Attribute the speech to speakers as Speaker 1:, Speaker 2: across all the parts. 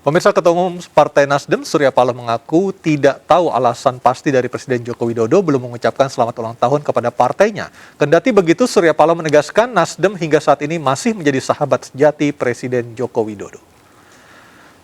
Speaker 1: Pemirsa, Ketua Umum Partai Nasdem Surya Paloh mengaku tidak tahu alasan pasti dari Presiden Joko Widodo belum mengucapkan selamat ulang tahun kepada partainya. Kendati begitu, Surya Paloh menegaskan Nasdem hingga saat ini masih menjadi sahabat sejati Presiden Joko Widodo.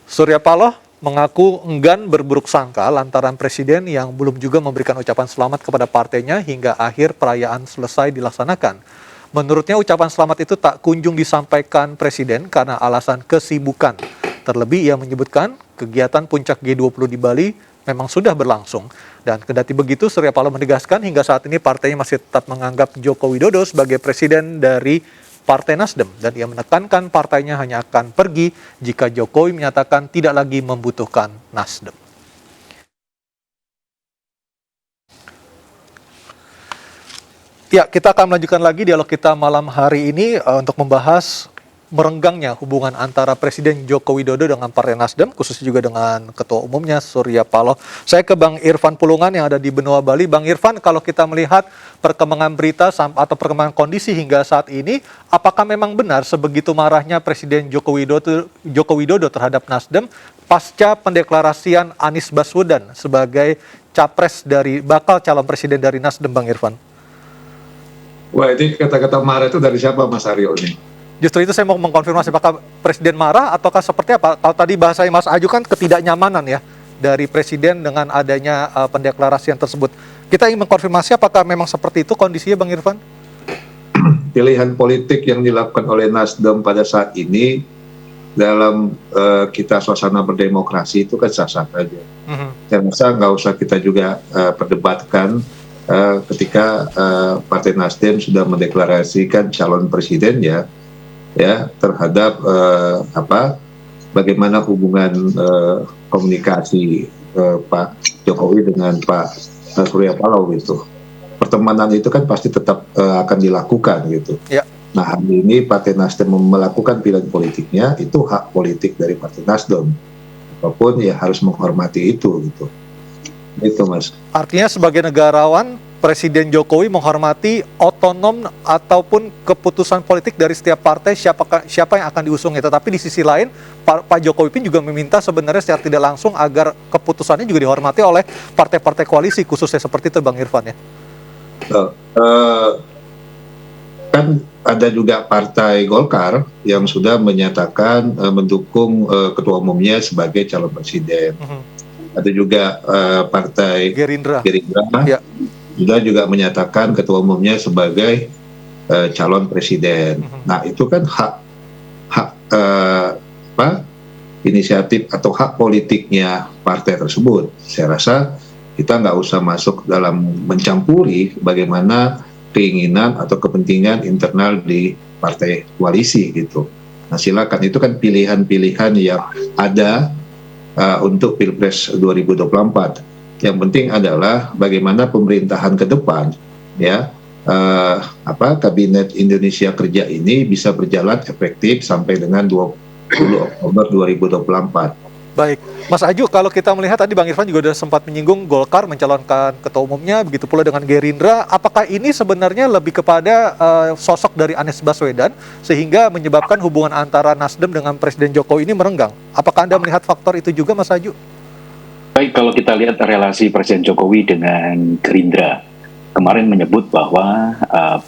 Speaker 1: Surya Paloh mengaku enggan berburuk sangka lantaran Presiden yang belum juga memberikan ucapan selamat kepada partainya hingga akhir perayaan selesai dilaksanakan. Menurutnya ucapan selamat itu tak kunjung disampaikan Presiden karena alasan kesibukan. Terlebih ia menyebutkan kegiatan puncak G20 di Bali memang sudah berlangsung. Dan kendati begitu, Surya Paloh menegaskan hingga saat ini partainya masih tetap menganggap Joko Widodo sebagai presiden dari Partai Nasdem. Dan ia menekankan partainya hanya akan pergi jika Jokowi menyatakan tidak lagi membutuhkan Nasdem. Ya, kita akan melanjutkan lagi dialog kita malam hari ini untuk membahas merenggangnya hubungan antara Presiden Joko Widodo dengan Partai Nasdem, khususnya juga dengan Ketua Umumnya Surya Paloh. Saya ke Bang Irfan Pulungan yang ada di benua Bali. Bang Irfan, kalau kita melihat perkembangan berita atau perkembangan kondisi hingga saat ini, apakah memang benar sebegitu marahnya Presiden Joko Widodo terhadap Nasdem pasca pendeklarasian Anies Baswedan sebagai capres dari bakal calon presiden dari Nasdem, Bang Irfan?
Speaker 2: Wah, ini kata-kata marah itu dari siapa, Mas Aryo ini?
Speaker 1: Justru itu saya mau mengkonfirmasi apakah Presiden marah ataukah seperti apa? Kalau tadi bahasanya Mas Aju kan ketidaknyamanan ya dari Presiden dengan adanya pendeklarasian tersebut. Kita ingin mengkonfirmasi apakah memang seperti itu kondisinya, Bang Irfan?
Speaker 2: Pilihan politik yang dilakukan oleh Nasdem pada saat ini dalam kita suasana berdemokrasi itu kan sah-sah saja. Saya rasa nggak usah kita juga perdebatkan ketika Partai Nasdem sudah mendeklarasikan calon presiden ya terhadap bagaimana hubungan komunikasi Pak Jokowi dengan Pak Surya Paloh gitu. Pertemanan itu kan pasti tetap akan dilakukan gitu. Ya. Nah, hari ini Partai Nasdem melakukan pilihan politiknya, itu hak politik dari Partai Nasdem. Apapun ya harus menghormati itu gitu. Itu, Mas.
Speaker 1: Artinya sebagai negarawan, Presiden Jokowi menghormati otonom ataupun keputusan politik dari setiap partai siapa yang akan diusungnya. Tetapi di sisi lain, Pak Jokowi pun juga meminta sebenarnya secara tidak langsung agar keputusannya juga dihormati oleh partai-partai koalisi, khususnya seperti itu, Bang Irfan ya.
Speaker 2: Kan ada juga Partai Golkar yang sudah menyatakan mendukung ketua umumnya sebagai calon presiden. Ada juga Partai Gerindra. Ya. Juga menyatakan ketua umumnya sebagai calon presiden. Nah, itu kan hak inisiatif atau hak politiknya partai tersebut. Saya rasa kita nggak usah masuk dalam mencampuri bagaimana keinginan atau kepentingan internal di partai koalisi gitu. Nah, silakan, itu kan pilihan-pilihan yang ada untuk Pilpres 2024. Yang penting adalah bagaimana pemerintahan ke depan ya Kabinet Indonesia Kerja ini bisa berjalan efektif sampai dengan 20 Oktober 2024.
Speaker 1: Baik, Mas Aju, kalau kita melihat tadi Bang Irfan juga sudah sempat menyinggung Golkar mencalonkan ketua umumnya, begitu pula dengan Gerindra. Apakah ini sebenarnya lebih kepada sosok dari Anies Baswedan sehingga menyebabkan hubungan antara Nasdem dengan Presiden Jokowi ini merenggang? Apakah Anda melihat faktor itu juga, Mas Aju?
Speaker 3: Baik, kalau kita lihat relasi Presiden Jokowi dengan Gerindra, kemarin menyebut bahwa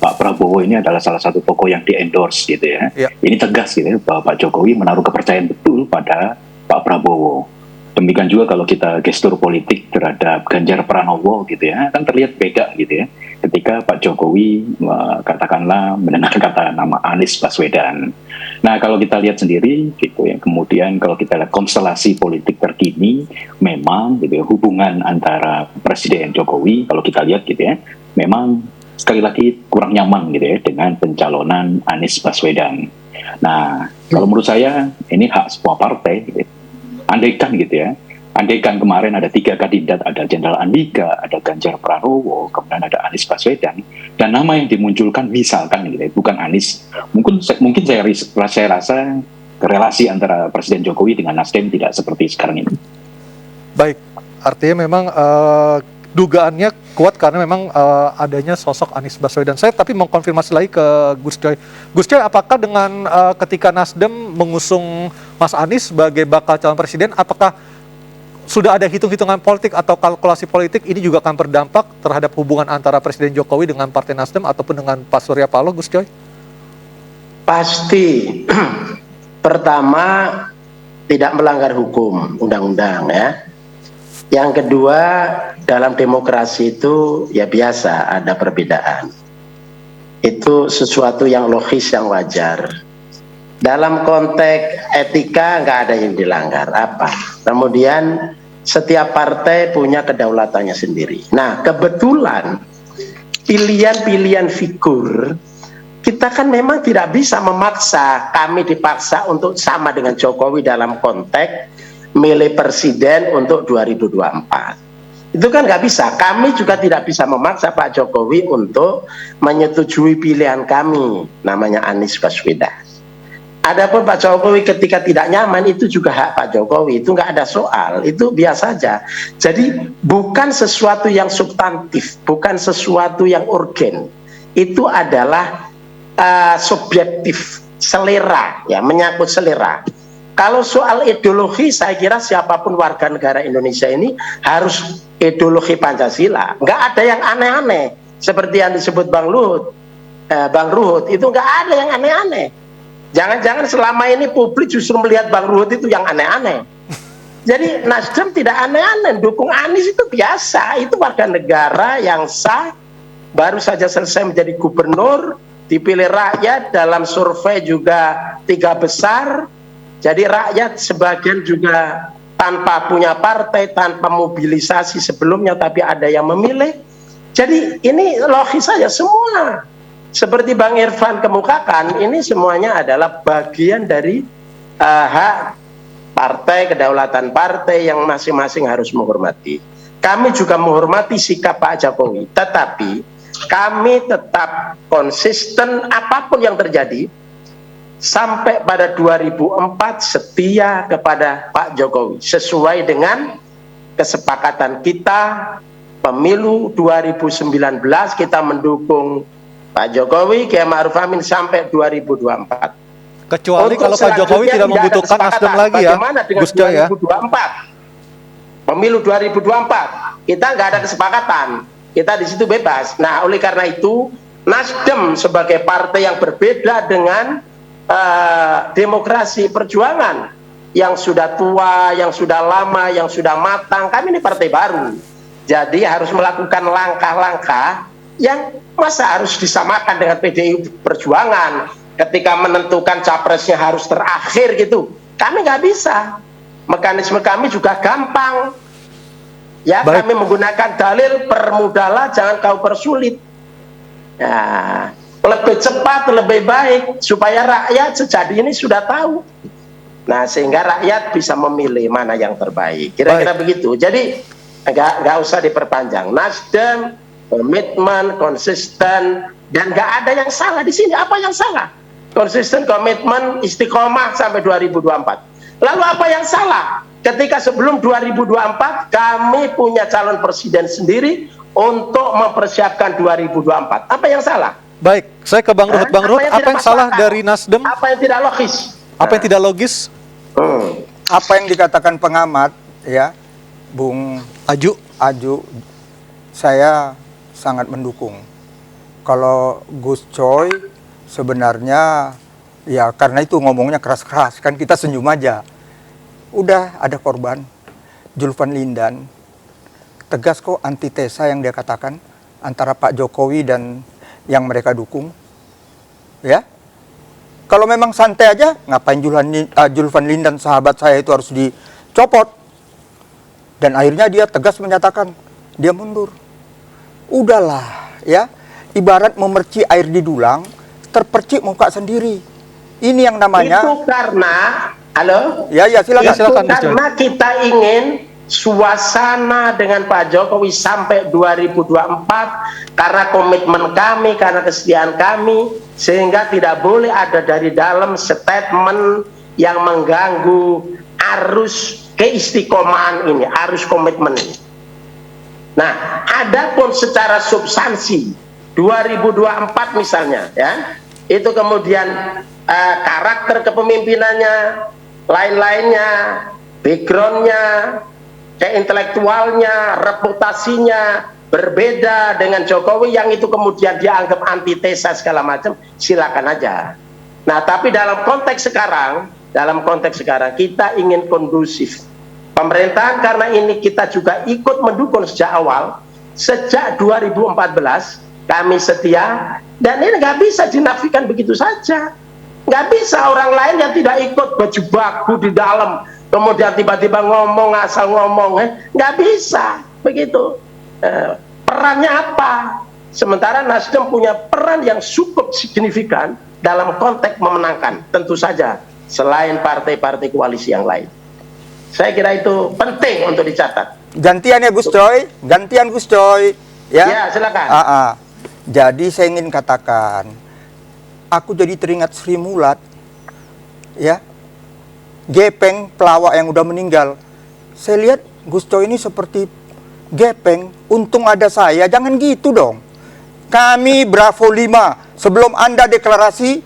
Speaker 3: Pak Prabowo ini adalah salah satu tokoh yang di-endorse gitu ya. Ini tegas gitu ya, bahwa Pak Jokowi menaruh kepercayaan betul pada Pak Prabowo. Demikian juga kalau kita gestur politik terhadap Ganjar Pranowo gitu ya, kan terlihat beda gitu ya. Ketika Pak Jokowi katakanlah mendengar kata nama Anies Baswedan. Nah, kalau kita lihat sendiri gitu ya, kemudian kalau kita lihat konstelasi politik terkini, memang gitu ya, hubungan antara Presiden Jokowi kalau kita lihat gitu ya, memang sekali lagi kurang nyaman gitu ya dengan pencalonan Anies Baswedan. Nah, kalau menurut saya ini hak semua partai gitu ya. Andaikan gitu ya, andaikan kemarin ada 3 kandidat, ada Jenderal Andika, ada Ganjar Pranowo, kemudian ada Anies Baswedan, dan nama yang dimunculkan misalkan gitu ya, bukan Anies, mungkin saya rasa relasi antara Presiden Jokowi dengan Nasdem tidak seperti sekarang ini.
Speaker 1: Baik, artinya memang dugaannya kuat karena memang adanya sosok Anies Baswedan. Saya tapi mau konfirmasi lagi ke Gus Coy. Gus Coy, apakah dengan ketika Nasdem mengusung Mas Anies sebagai bakal calon presiden, apakah sudah ada hitung-hitungan politik atau kalkulasi politik ini juga akan berdampak terhadap hubungan antara Presiden Jokowi dengan Partai Nasdem ataupun dengan Pak Surya Paloh, Gus Coy?
Speaker 4: Pasti. Pertama, tidak melanggar hukum, undang-undang ya. Yang kedua, dalam demokrasi itu ya biasa ada perbedaan. Itu sesuatu yang logis, yang wajar. Dalam konteks etika nggak ada yang dilanggar apa. Kemudian setiap partai punya kedaulatannya sendiri. Nah, kebetulan pilihan-pilihan figur kita kan memang tidak bisa memaksa, kami dipaksa untuk sama dengan Jokowi dalam konteks milih presiden untuk 2024. Itu kan nggak bisa. Kami juga tidak bisa memaksa Pak Jokowi untuk menyetujui pilihan kami, namanya Anies Baswedan. Adapun Pak Jokowi ketika tidak nyaman, itu juga hak Pak Jokowi, itu nggak ada soal, itu biasa saja. Jadi bukan sesuatu yang substantif, bukan sesuatu yang urgen. Itu adalah subjektif, selera, ya, menyangkut selera. Kalau soal ideologi, saya kira siapapun warga negara Indonesia ini harus ideologi Pancasila. Nggak ada yang aneh-aneh. Seperti yang disebut Bang Luhut, itu nggak ada yang aneh-aneh. Jangan-jangan selama ini publik justru melihat Bang Luhut itu yang aneh-aneh. Jadi Nasdem tidak aneh-aneh, dukung Anies itu biasa. Itu warga negara yang sah, baru saja selesai menjadi gubernur, dipilih rakyat, dalam survei juga 3 besar. Jadi rakyat sebagian juga tanpa punya partai, tanpa mobilisasi sebelumnya, tapi ada yang memilih. Jadi ini logis saja semua. Seperti Bang Irfan kemukakan, ini semuanya adalah bagian dari hak partai, kedaulatan partai yang masing-masing harus menghormati. Kami juga menghormati sikap Pak Jokowi, tetapi kami tetap konsisten apapun yang terjadi. Sampai pada 2004 setia kepada Pak Jokowi sesuai dengan kesepakatan kita. Pemilu 2019 kita mendukung Pak Jokowi, Kiai Ma'ruf Amin sampai 2024.
Speaker 1: Kecuali kalau Pak Jokowi tidak membutuhkan Nasdem lagi ya, Gus Coy ya.
Speaker 4: 2024, pemilu 2024 kita nggak ada kesepakatan, kita di situ bebas. Nah, oleh karena itu Nasdem sebagai partai yang berbeda dengan demokrasi perjuangan yang sudah tua, yang sudah lama, yang sudah matang, kami ini partai baru. Jadi harus melakukan langkah-langkah yang masa harus disamakan dengan PDI Perjuangan ketika menentukan capresnya harus terakhir gitu. Kami nggak bisa. Mekanisme kami juga gampang. Ya, baik. Kami menggunakan dalil permudahlah, jangan kau persulit. Ya, lebih cepat, lebih baik supaya rakyat sejadi ini sudah tahu. Nah, sehingga rakyat bisa memilih mana yang terbaik. Kira-kira begitu. Jadi nggak usah diperpanjang. Nasdem komitmen, konsisten, dan nggak ada yang salah di sini. Apa yang salah? Konsisten, komitmen, istiqomah sampai 2024. Lalu apa yang salah? Ketika sebelum 2024 kami punya calon presiden sendiri untuk mempersiapkan 2024. Apa yang salah?
Speaker 1: Baik, saya ke Bang Ruhut. Bang Ruhut, apa yang salah dari Nasdem?
Speaker 4: Apa yang tidak logis?
Speaker 1: Apa yang tidak logis?
Speaker 5: Apa yang dikatakan pengamat, ya, Bung Aju, saya sangat mendukung. Kalau Gus Coy sebenarnya, ya karena itu ngomongnya keras-keras, kan kita senyum aja. Udah ada korban, Julvan Lindan, tegas kok antitesa yang dia katakan antara Pak Jokowi dan yang mereka dukung, ya. Kalau memang santai aja, ngapain Julvan Lindan sahabat saya itu harus dicopot? Dan akhirnya dia tegas menyatakan dia mundur. Udahlah, ya. Ibarat memercik air di dulang, terpercik muka sendiri. Ini yang namanya. Itu
Speaker 4: karena, halo?
Speaker 5: Ya, silakan.
Speaker 4: Itu karena kita ingin suasana dengan Pak Jokowi sampai 2024 karena komitmen kami, karena kesetiaan kami, sehingga tidak boleh ada dari dalam statement yang mengganggu arus keistiqomahan ini, arus komitmen ini. Nah, adapun secara substansi 2024 misalnya, ya, itu kemudian karakter kepemimpinannya, lain-lainnya, backgroundnya, keintelektualnya, reputasinya berbeda dengan Jokowi yang itu kemudian dianggap antitesa segala macam, silakan aja. Nah, tapi dalam konteks sekarang kita ingin kondusif. Pemerintahan karena ini kita juga ikut mendukung sejak awal, sejak 2014 kami setia, dan ini nggak bisa dinafikan begitu saja. Nggak bisa orang lain yang tidak ikut berjibaku di dalam, kemudian tiba-tiba ngomong asal ngomong, nggak bisa begitu. Perannya apa? Sementara Nasdem punya peran yang cukup signifikan dalam konteks memenangkan, tentu saja selain partai-partai koalisi yang lain. Saya kira itu penting untuk dicatat.
Speaker 5: Gantian ya Gus Coy, gantian Gus Coy.
Speaker 4: Ya, silakan.
Speaker 5: Jadi saya ingin katakan, aku jadi teringat Sri Mulat, ya, gepeng pelawak yang udah meninggal. Saya lihat Gus Coy ini seperti gepeng, untung ada saya, jangan gitu dong. Kami Bravo 5, sebelum Anda deklarasi,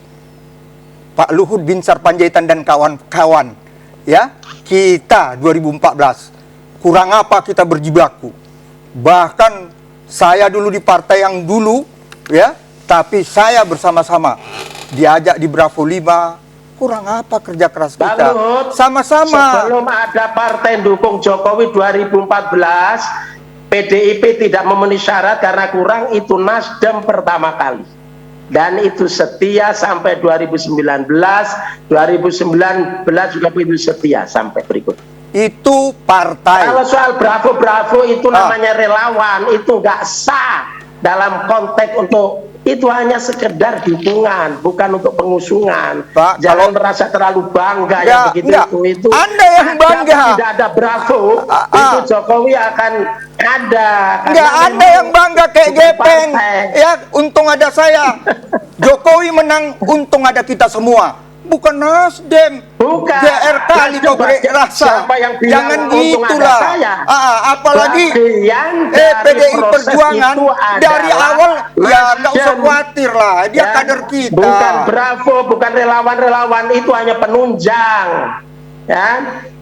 Speaker 5: Pak Luhut Binsar Panjaitan dan kawan-kawan, ya, kita 2014, kurang apa kita berjibaku. Bahkan saya dulu di partai yang dulu, ya, tapi saya bersama-sama diajak di Bravo 5, kurang apa kerja keras kita. Sama-sama.
Speaker 4: Sebelum ada partai dukung Jokowi 2014, PDIP tidak memenuhi syarat karena kurang, itu Nasdem pertama kali. Dan itu setia sampai 2019 juga itu setia sampai berikut.
Speaker 5: Itu partai.
Speaker 4: Kalau soal Bravo itu namanya relawan, itu nggak sah dalam konteks untuk, itu hanya sekedar dukungan, bukan untuk pengusungan.
Speaker 5: Pak,
Speaker 4: jangan merasa terlalu bangga ya begitu itu.
Speaker 5: Anda yang bangga.
Speaker 4: Tidak ada Bravo, itu Jokowi akan ada.
Speaker 5: Enggak, Anda yang bangga kayak gepeng. Ya, untung ada saya. Jokowi menang, untung ada kita semua. Bukan Nasdem.
Speaker 4: Bukan.
Speaker 5: GR kali kau berasa. Jangan gitulah. Apalagi PDI Perjuangan dari awal ya nggak usah khawatir lah. Dia kader kita.
Speaker 4: Bukan Bravo, bukan relawan-relawan, itu hanya penunjang. Ya,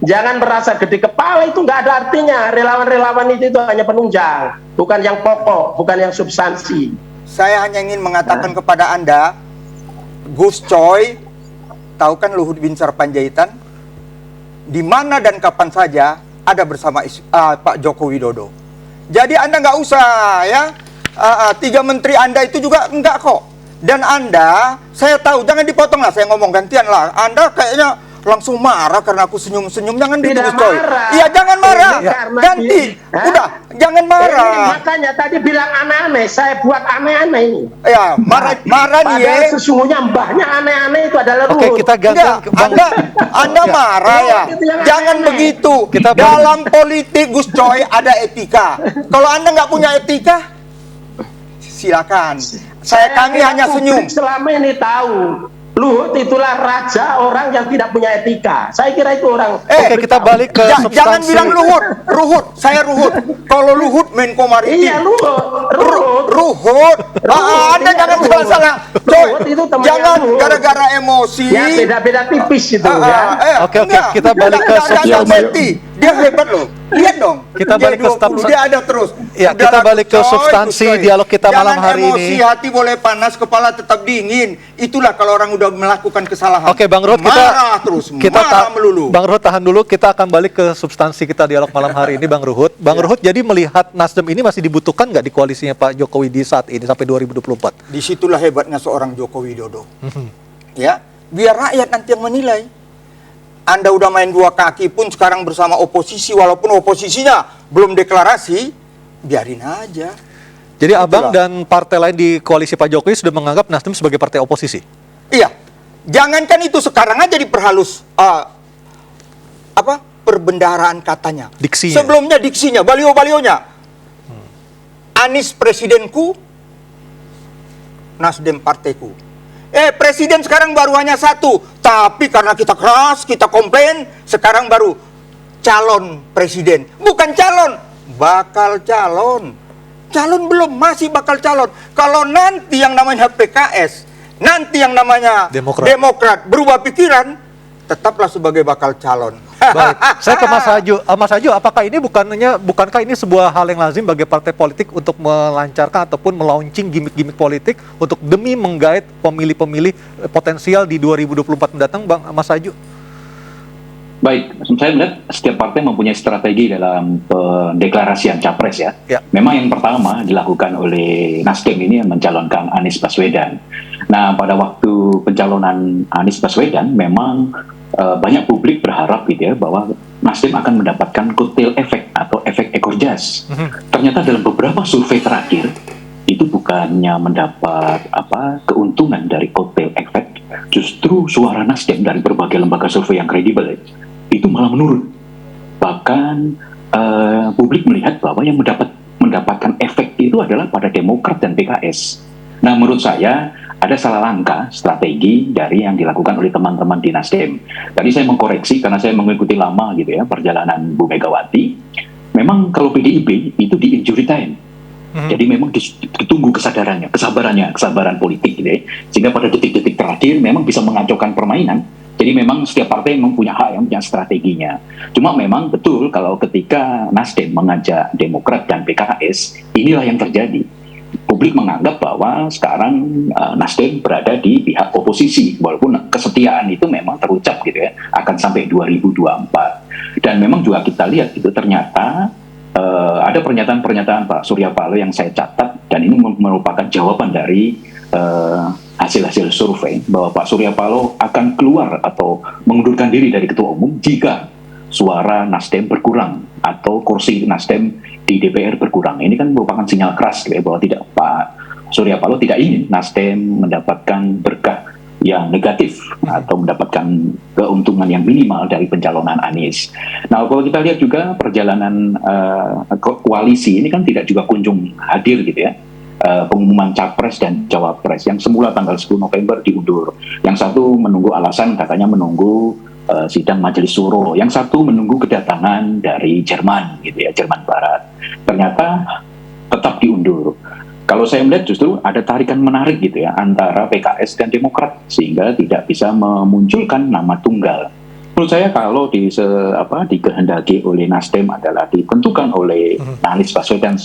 Speaker 4: jangan merasa gede kepala, itu nggak ada artinya. Relawan-relawan itu hanya penunjang, bukan yang pokok, bukan yang substansi.
Speaker 5: Saya hanya ingin mengatakan kepada Anda, Gus Coy, tahu kan Luhut Binsar Panjaitan? Di mana dan kapan saja ada bersama Pak Joko Widodo. Jadi Anda nggak usah ya, 3 menteri Anda itu juga enggak kok. Dan Anda, saya tahu, jangan dipotong lah, saya ngomong gantian lah. Anda kayaknya langsung marah karena aku senyum-senyum. Jangan gitu Gus Coy. Iya, jangan marah. Ganti. Udah, jangan marah.
Speaker 4: Makanya tadi bilang aneh-aneh, saya buat aneh-aneh ini.
Speaker 5: Ya, marah nih ya.
Speaker 4: Sesungguhnya mbahnya aneh-aneh itu adalah Luhut.
Speaker 1: Oke, kita ganti.
Speaker 5: Anda marah ya. Jangan begitu. Dalam politik Gus Coy ada etika. Kalau Anda nggak punya etika, silakan. Kami hanya senyum.
Speaker 4: Selama ini tahu Luhut itulah raja orang yang tidak punya etika. Saya kira itu orang.
Speaker 1: Oke, kita balik ke substansi.
Speaker 5: Jangan bilang Ruhut. Saya Ruhut. Kalau Luhut Menko Maritim.
Speaker 4: Iya,
Speaker 5: Ruhut. Anda jangan salah. Jangan gara-gara emosi.
Speaker 4: Ya, beda-beda tipis itu ya.
Speaker 1: Oke, kita balik ke substansi.
Speaker 5: Dia hebat loh. Lihat dong.
Speaker 1: Kita balik ke substansi.
Speaker 5: Dia ada terus.
Speaker 1: Ya, kita balik ke substansi dialog kita malam hari ini.
Speaker 5: Jangan emosi, hati boleh panas, kepala tetap dingin. Itulah kalau orang udah melakukan kesalahan.
Speaker 1: Oke, Bang Ruhut,
Speaker 5: marah terus, marah melulu.
Speaker 1: Bang Ruhut tahan dulu, kita akan balik ke substansi kita dialog malam hari ini, Bang Ruhut. Bang Ruhut, jadi melihat Nasdem ini masih dibutuhkan nggak di koalisinya Pak Jokowi di saat ini sampai 2024?
Speaker 5: Disitulah hebatnya seorang Joko Widodo. Ya, biar rakyat nanti yang menilai. Anda udah main 2 kaki pun sekarang bersama oposisi, walaupun oposisinya belum deklarasi, biarin aja.
Speaker 1: Jadi Abang dan partai lain di koalisi Pak Jokowi sudah menganggap Nasdem sebagai partai oposisi?
Speaker 5: Iya. Jangankan itu, sekarang aja diperhalus perbendaharaan katanya.
Speaker 1: Diksinya.
Speaker 5: Sebelumnya diksinya, balio-balionya. Anies presidenku, Nasdem partaiku. Presiden sekarang baru hanya 1, tapi karena kita keras, kita komplain, sekarang baru calon presiden. Bukan calon, bakal calon. Calon belum, masih bakal calon. Kalau nanti yang namanya PKS, nanti yang namanya Demokrat berubah pikiran, tetaplah sebagai bakal calon.
Speaker 1: Baik, saya ke Mas Haju. Mas Haju, apakah ini bukankah ini sebuah hal yang lazim bagi partai politik untuk melancarkan ataupun melaunching gimmick-gimmick politik untuk demi menggait pemilih-pemilih potensial di 2024 mendatang, Bang Mas Haju?
Speaker 3: Baik, saya melihat setiap partai mempunyai strategi dalam pendeklarasian capres ya. Memang yang pertama dilakukan oleh Nasdem ini mencalonkan Anies Baswedan. Nah, pada waktu pencalonan Anies Baswedan memang banyak publik berharap gitu ya bahwa Nasdem akan mendapatkan kotel efek atau efek ekor jas. Ternyata dalam beberapa survei terakhir itu bukannya mendapat keuntungan dari kotel efek, justru suara Nasdem dari berbagai lembaga survei yang kredibel itu malah menurun. Bahkan publik melihat bahwa yang mendapatkan efek itu adalah pada Demokrat dan PKS. Nah, menurut saya ada salah langkah strategi dari yang dilakukan oleh teman-teman di Nasdem. Tadi saya mengkoreksi karena saya mengikuti lama gitu ya perjalanan Bu Megawati. Memang kalau PDIP itu di injury time. Jadi memang ditunggu kesabaran politik gitu ya. Sehingga pada detik-detik terakhir memang bisa mengacaukan permainan. Jadi memang setiap partai memang punya hak yang punya strateginya. Cuma memang betul kalau ketika Nasdem mengajak Demokrat dan PKS, inilah yang terjadi. Publik menganggap bahwa sekarang Nasdem berada di pihak oposisi, walaupun kesetiaan itu memang terucap gitu ya, akan sampai 2024. Dan memang juga kita lihat itu ternyata ada pernyataan-pernyataan Pak Surya Paloh yang saya catat, dan ini merupakan jawaban dari hasil-hasil survei bahwa Pak Surya Paloh akan keluar atau mengundurkan diri dari ketua umum jika suara Nasdem berkurang atau kursi Nasdem di DPR berkurang. Ini kan merupakan sinyal keras ya, bahwa tidak, Pak Surya Paloh tidak ingin Nasdem mendapatkan berkah yang negatif atau mendapatkan keuntungan yang minimal dari pencalonan Anies. Nah, kalau kita lihat juga perjalanan koalisi ini kan tidak juga kunjung hadir gitu ya. Pengumuman capres dan cawapres yang semula tanggal 10 November diundur. Yang satu menunggu alasan katanya menunggu sidang majelis suro, yang satu menunggu kedatangan dari Jerman gitu ya, Jerman Barat. Ternyata tetap diundur. Kalau saya melihat justru ada tarikan menarik gitu ya antara PKS dan Demokrat sehingga tidak bisa memunculkan nama tunggal. Menurut saya kalau dikehendaki oleh Nasdem adalah ditentukan oleh Anies Baswedan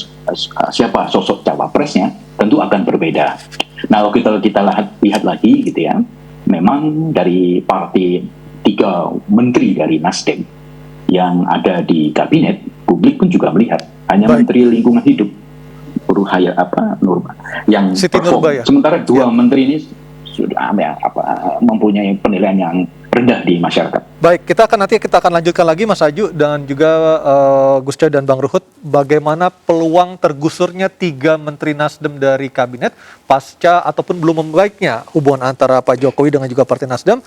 Speaker 3: siapa sosok cawapresnya, tentu akan berbeda. Nah, kalau kita lihat lagi gitu ya, memang dari partai 3 menteri dari Nasdem yang ada di kabinet, publik pun juga melihat hanya Menteri Lingkungan Hidup Nurba yang perform. Sementara 2 menteri ini sudah mempunyai penilaian yang rendah di masyarakat.
Speaker 1: Baik, kita akan lanjutkan lagi Mas Haju dan juga Gus Coy dan Bang Ruhut, bagaimana peluang tergusurnya 3 menteri Nasdem dari kabinet pasca ataupun belum membaiknya hubungan antara Pak Jokowi dengan juga Partai Nasdem